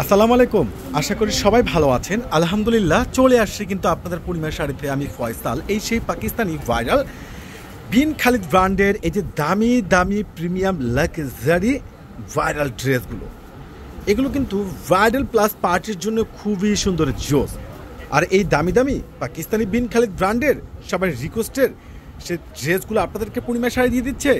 আসসালামু আলাইকুম। আশা করি সবাই ভালো আছেন। আলহামদুলিল্লাহ চলে আসছি কিন্তু আপনাদের পূর্ণিমা শাড়িতে আমি ফয়সাল। এই সেই পাকিস্তানি ভাইরাল বিন খালিদ ব্র্যান্ডের এই যে দামি দামি প্রিমিয়াম লাক্সারি ভাইরাল ড্রেসগুলো, এগুলো কিন্তু ভাইরাল প্লাস পার্টির জন্য খুবই সুন্দর জোস। আর এই দামি দামি পাকিস্তানি বিন খালিদ ব্র্যান্ডের সবাই রিকোয়েস্টের সে ড্রেসগুলো আপনাদেরকে পূর্ণিমা শাড়ি দিয়ে দিচ্ছে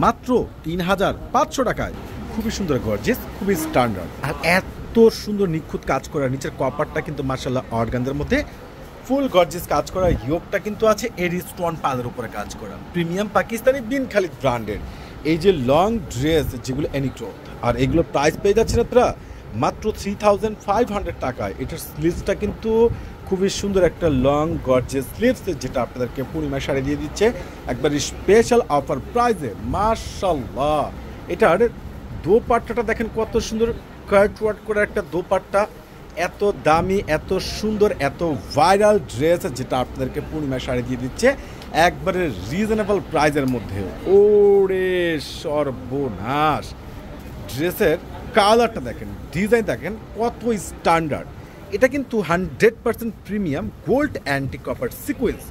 মাত্র ৩,৫০০ টাকায়। খুবই সুন্দর গর্জিয়াস, খুবই স্ট্যান্ডার্ড, আর এত সুন্দর নিখুঁত কাজ করা। নিচের কপারটা কিন্তু মার্শাল্লাহ অর্গানদের মধ্যে ফুল গর্জিয়াস কাজ করা। ইয়োগটা কিন্তু আছে এরি স্টোন পালের উপরে কাজ করা। প্রিমিয়াম পাকিস্তানি বিন খালিদ ব্র্যান্ডের এই যে লং ড্রেস যেগুলো এনিক্লোথ, আর এগুলো প্রাইস পেয়ে যাচ্ছেন আপনারা মাত্র 3,500 টাকায়। এটার স্লিভসটা কিন্তু খুবই সুন্দর একটা লং গর্জিয়াস স্লিভস, যেটা আপনাদেরকে পূর্ণিমা শাড়ি দিয়ে দিচ্ছে একবার স্পেশাল অফার প্রাইসে। মাশাল্লাহ, এটার দোপাট্টাটা দেখেন কত সুন্দর, কাট ওয়ার্ক করে একটা দোপাট্টা। এত দামি, এত সুন্দর, এত ভাইরাল ড্রেস যেটা আপনাদেরকে পূর্ণিমা শাড়ি দিয়ে দিচ্ছে একবারে রিজনেবল প্রাইসের মধ্যে। ওরে সর্বনাশ, ড্রেসের কালারটা দেখেন, ডিজাইন দেখেন কত স্ট্যান্ডার্ড। এটা কিন্তু 100% premium gold anti copper sequence.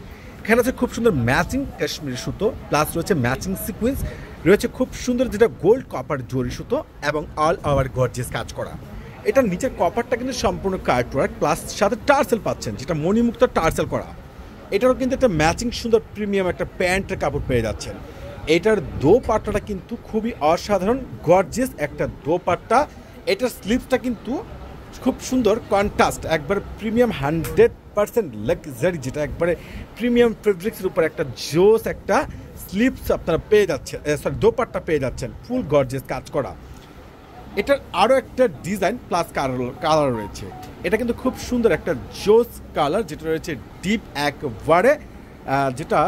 এখানে আছে খুব সুন্দর ম্যাচিং কাশ্মীরি সুতো, প্লাস রয়েছে ম্যাচিং সিকোয়েন্স, রয়েছে খুব সুন্দর যেটা গোল্ড কপার জরি সুতো, এবং অল ওভার গর্জিয়াস কাজ করা। এটার নিচের কপারটা কিন্তু সম্পূর্ণ কাট ওয়ার্ক, প্লাস সাথে টার্সেল পাচ্ছেন, যেটা মণিমুক্ত টার্সেল করা। এটারও কিন্তু একটা ম্যাচিং সুন্দর প্রিমিয়াম একটা প্যান্টের কাপড় পেয়ে যাচ্ছেন। এটার দোপাট্টাটা কিন্তু খুবই অসাধারণ গর্জিয়াস একটা দোপাট্টা। এটার স্লিভসটা কিন্তু খুব সুন্দর কন্ট্রাস্ট, একবার প্রিমিয়াম 100% লাক্সারি, যেটা একবারে প্রিমিয়াম ফেব্রিক্সের উপর একটা জোস একটা স্লিভস আপনারা পেয়ে যাচ্ছেন, দোপাট্টা পেয়ে যাচ্ছেন ফুল গর্জিয়াস কাজ করা। এটার আরও একটা ডিজাইন প্লাস কালার রয়েছে। এটা কিন্তু খুব সুন্দর একটা জোস কালার, যেটা রয়েছে ডিপ একবারে যেটা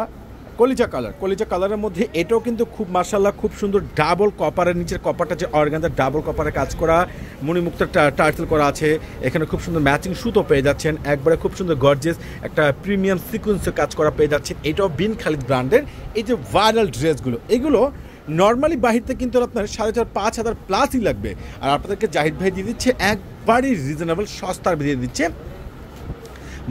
কলিজা কালারের মধ্যে। এটাও কিন্তু খুব মাশাল্লাহ খুব সুন্দর ডাবল কপারের, নিচের কপারটা যে অর্গানজার ডাবল কপারে কাজ করা, মণিমুক্ত টার্সেল করা আছে। এখানে খুব সুন্দর ম্যাচিং সুতো পেয়ে যাচ্ছেন, একবারে খুব সুন্দর গর্জিয়াস একটা প্রিমিয়াম সিকোয়েন্সের কাজ করা পেয়ে যাচ্ছেন। এটাও বিন খালিদ ব্র্যান্ডের এই যে ভাইরাল ড্রেসগুলো, এগুলো নর্মালি বাহিরতে কিন্তু আপনার 4,500-5,000 প্লাসই লাগবে, আর আপনাদেরকে জাহিদ ভাই দিয়ে দিচ্ছে একবারই রিজনেবল সস্তার দিয়ে দিচ্ছে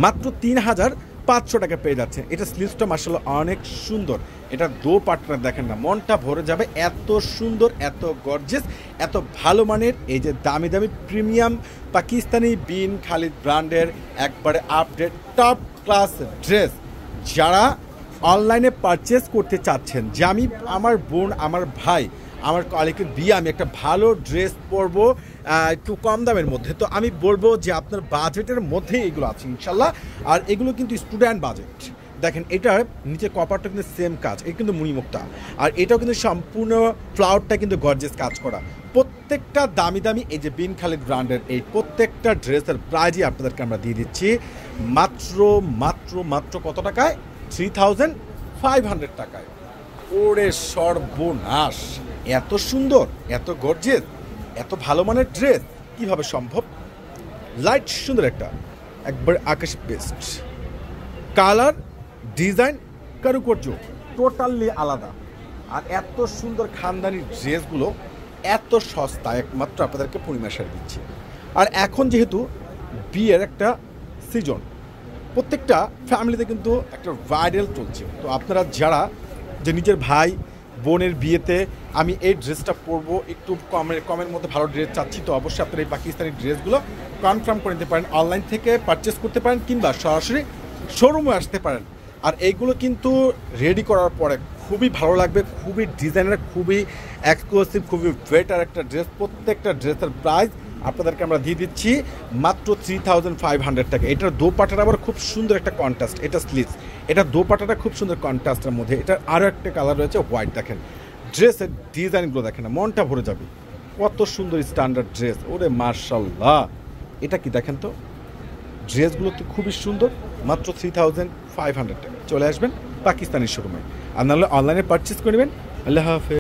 মাত্র 3,500 টাকা পেয়ে যাচ্ছে। এটা স্লিভসটা মাশাআল্লাহ অনেক সুন্দর। এটা দোপাট্টা দেখেন না, মনটা ভরে যাবে, এত সুন্দর, এত গর্জিয়াস, এত ভালো মানের এই যে দামি দামি প্রিমিয়াম পাকিস্তানি বিন খালিদ ব্র্যান্ডের একবারে আপডেট টপ ক্লাস ড্রেস। যারা অনলাইনে পারচেস করতে চাচ্ছেন যে আমি আমার বোন, আমার ভাই, আমার কলিগের বিয়ে, আমি একটা ভালো ড্রেস পরবো একটু কম দামের মধ্যে, তো আমি বলবো যে আপনার বাজেটের মধ্যেই এগুলো আছে ইনশাল্লাহ। আর এগুলো কিন্তু স্টুডেন্ট বাজেট। দেখেন এটার নিচে কপারটা কিন্তু সেম কাজ, এটা কিন্তু মণিমুক্তা, আর এটাও কিন্তু সম্পূর্ণ ফ্লাওয়ারটা কিন্তু গর্জিয়াস কাজ করা। প্রত্যেকটা দামি দামি এই যে বিন খালিদ ব্র্যান্ডের এই প্রত্যেকটা ড্রেসের প্রাইজই আপনাদেরকে আমরা দিয়ে দিচ্ছি মাত্র মাত্র মাত্র কত টাকায়? 3,500 টাকায়। ওরে সর্বনাশ, এত সুন্দর, এত গর্জিয়াস, এত ভালো মানের ড্রেস কিভাবে সম্ভব? লাইট সুন্দর একটা একবার আকাশ বেস্ট কালার, ডিজাইন, কারুকার্য টোটালি আলাদা। আর এত সুন্দর খানদানি ড্রেসগুলো এত সস্তা একমাত্র আপনাদেরকে পূর্ণিমা শাড়ি দিচ্ছি। আর এখন যেহেতু বিয়ের একটা সিজন, প্রত্যেকটা ফ্যামিলিতে কিন্তু একটা ভাইরাল চলছে, তো আপনারা যারা যে নিজের ভাই বোনের বিয়েতে আমি এই ড্রেসটা পরবো, একটু কমের মধ্যে ভালো ড্রেস চাচ্ছি, তো অবশ্যই আপনারা এই পাকিস্তানি ড্রেসগুলো কনফার্ম করে নিতে পারেন, অনলাইন থেকে পারচেস করতে পারেন, কিংবা সরাসরি শোরুমে আসতে পারেন। আর এইগুলো কিন্তু রেডি করার পরে খুবই ভালো লাগবে, খুবই ডিজাইনার, খুবই এক্সক্লুসিভ, খুবই বেটার একটা ড্রেস। প্রত্যেকটা ড্রেসের প্রাইস আপনাদেরকে আমরা দিয়ে দিচ্ছি মাত্র 3,500 টাকা। এটার দোপাট্টাটা আবার খুব সুন্দর একটা কন্ট্রাস্ট, এটা স্লিভস, এটা দোপাট্টাটা খুব সুন্দর কন্ট্রাস্টের মধ্যে। এটার আরও একটা কালার রয়েছে হোয়াইট। দেখেন ড্রেসের ডিজাইনগুলো দেখেন না, মনটা ভরে যাবে, কত সুন্দর স্ট্যান্ডার্ড ড্রেস। ওরে মাশাল্লাহ, এটা কি দেখেন তো, ড্রেসগুলো তো খুবই সুন্দর। মাত্র 3,500 টাকা। চলে আসবেন পাকিস্তানি শোরুমে, আর নাহলে অনলাইনে পারচেস করে নেবেন। আল্লাহ হাফেজ।